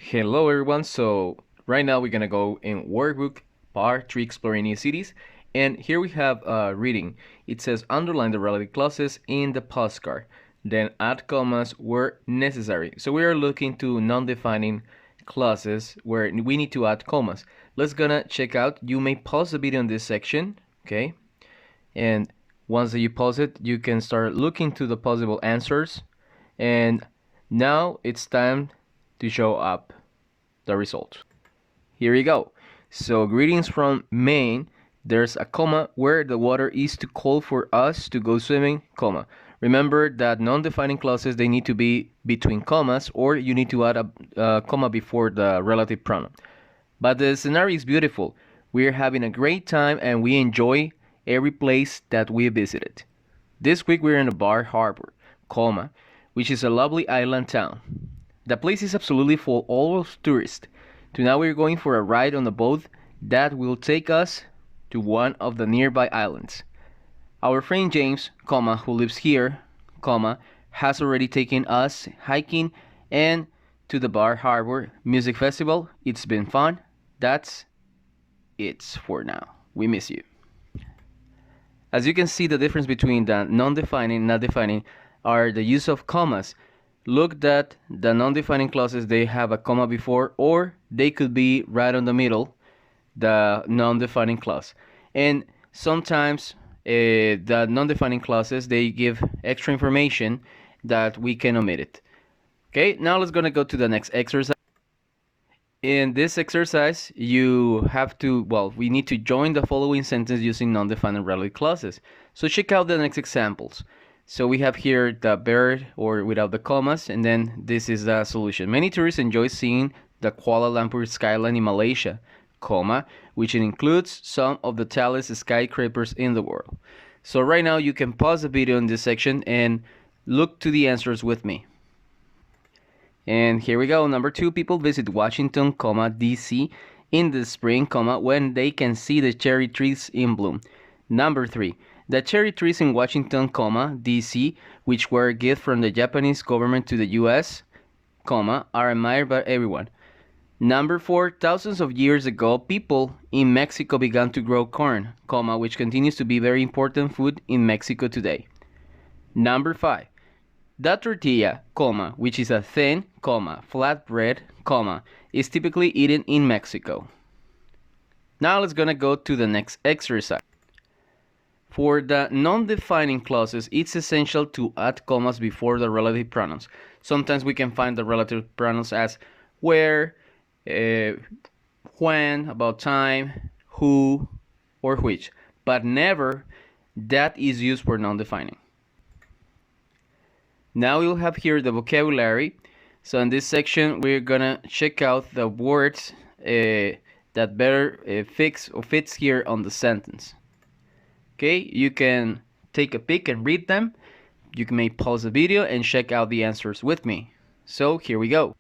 Hello everyone, so right now we're gonna go in Workbook Part 3 Exploring New Cities, and here we have a reading. It says underline the relative clauses in the postcard, then add commas where necessary. So we are looking to non-defining clauses where we need to add commas. Let's gonna check out. You may pause the video in this section, okay? And once that you pause it, you can start looking to the possible answers, and now it's time to show up the result. Here you go. So greetings from Maine. There's a comma where the water is too cold for us to go swimming, comma. Remember that non-defining clauses, they need to be between commas, or you need to add a comma before the relative pronoun. But the scenario is beautiful. We're having a great time and we enjoy every place that we visited. This week we're in the Bar Harbor, comma, which is a lovely island town. The place is absolutely full of tourists. Tonight we're going for a ride on a boat that will take us to one of the nearby islands. Our friend James, comma, who lives here, comma, has already taken us hiking and to the Bar Harbor Music Festival. It's been fun. That's it for now. We miss you. As you can see, the difference between the non-defining and not defining are the use of commas. Look that the non-defining clauses, they have a comma before, or they could be right on the middle, the non-defining clause. And sometimes the non-defining clauses, they give extra information that we can omit it. Okay, now let's gonna go to the next exercise. In this exercise, you have to, we need to join the following sentence using non-defining relative clauses. So check out the next examples. So we have here the bird, or without the commas, and then this is the solution. Many tourists enjoy seeing the Kuala Lumpur skyline in Malaysia, comma, which includes some of the tallest skyscrapers in the world. So right now you can pause the video in this section and look to the answers with me. And here we go. Number 2, people visit Washington, comma, DC in the spring, comma, when they can see the cherry trees in bloom. Number 3. The cherry trees in Washington, comma, D.C., which were a gift from the Japanese government to the U.S., comma, are admired by everyone. Number 4. Thousands of years ago, people in Mexico began to grow corn, comma, which continues to be very important food in Mexico today. Number 5. The tortilla, comma, which is a thin, comma, flat bread, comma, is typically eaten in Mexico. Now let's gonna go to the next exercise. For the non-defining clauses, it's essential to add commas before the relative pronouns. Sometimes we can find the relative pronouns as where, when, about time, who, or which, but never that is used for non-defining. Now you'll have here the vocabulary. So in this section, we're gonna check out the words that better fits here on the sentence. Okay, you can take a peek and read them. You may pause the video and check out the answers with me. So here we go.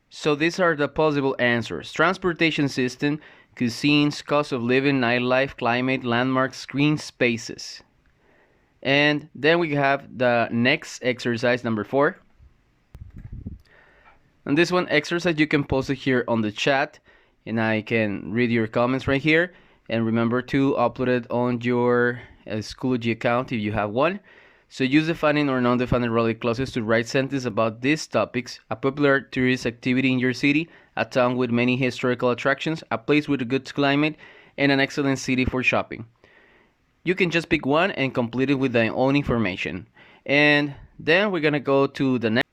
So these are the possible answers: transportation system, cuisines, cost of living, nightlife, climate, landmarks, green spaces. And then we have the next exercise, number 4. And this one exercise, you can post it here on the chat and I can read your comments right here. And remember to upload it on your Schoology account if you have one. So use defining or non-defining relative clauses to write sentences about these topics: a popular tourist activity in your city, a town with many historical attractions, a place with a good climate, and an excellent city for shopping. You can just pick one and complete it with their own information. And then we're gonna go to the next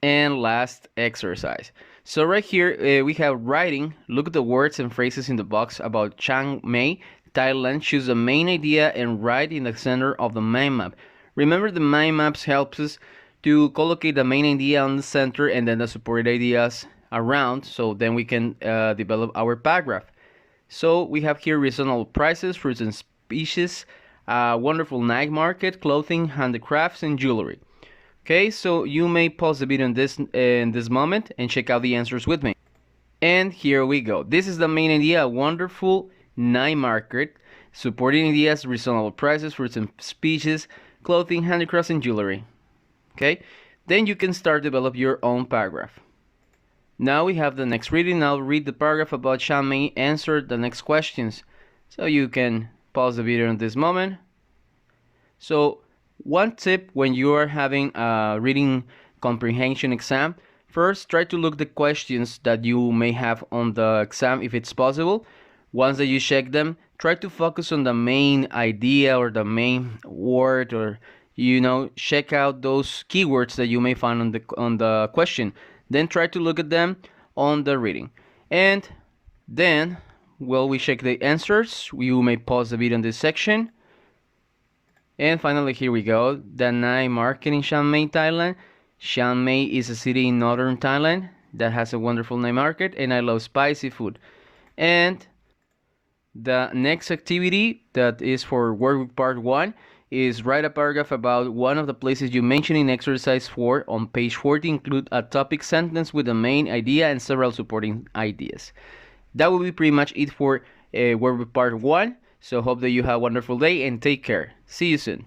and last exercise. So right here we have writing. Look at the words and phrases in the box about Chiang Mai, Thailand. Choose the main idea and write in the center of the mind map. Remember, the mind maps helps us to collocate the main idea on the center and then the supported ideas around, so then we can develop our paragraph. So we have here reasonable prices, fruits and species, wonderful night market, clothing, handicrafts, and jewelry. Okay, so you may pause the video in this moment and check out the answers with me. And here we go. This is the main idea: a wonderful night market, supporting ideas, reasonable prices, fruits and species, clothing, handicrafts, and jewelry. Okay, then you can start develop your own paragraph. Now we have the next reading. I'll read the paragraph about Xiaomei answer the next questions. So you can pause the video in this moment. So one tip when you are having a reading comprehension exam, first try to look the questions that you may have on the exam if it's possible. Once that you check them, try to focus on the main idea or the main word, or check out those keywords that you may find on the question. Then try to look at them on the reading. And then, while we check the answers, you may pause the video in this section. And finally, here we go. Danai Market in Chiang Mai, Thailand. Chiang Mai is a city in northern Thailand that has a wonderful night market, and I love spicy food. And the next activity that is for Workbook Part 1 is write a paragraph about one of the places you mentioned in exercise 4 on page 40. Include a topic sentence with the main idea and several supporting ideas. That will be pretty much it for Workbook Part 1. So hope that you have a wonderful day and take care. See you soon.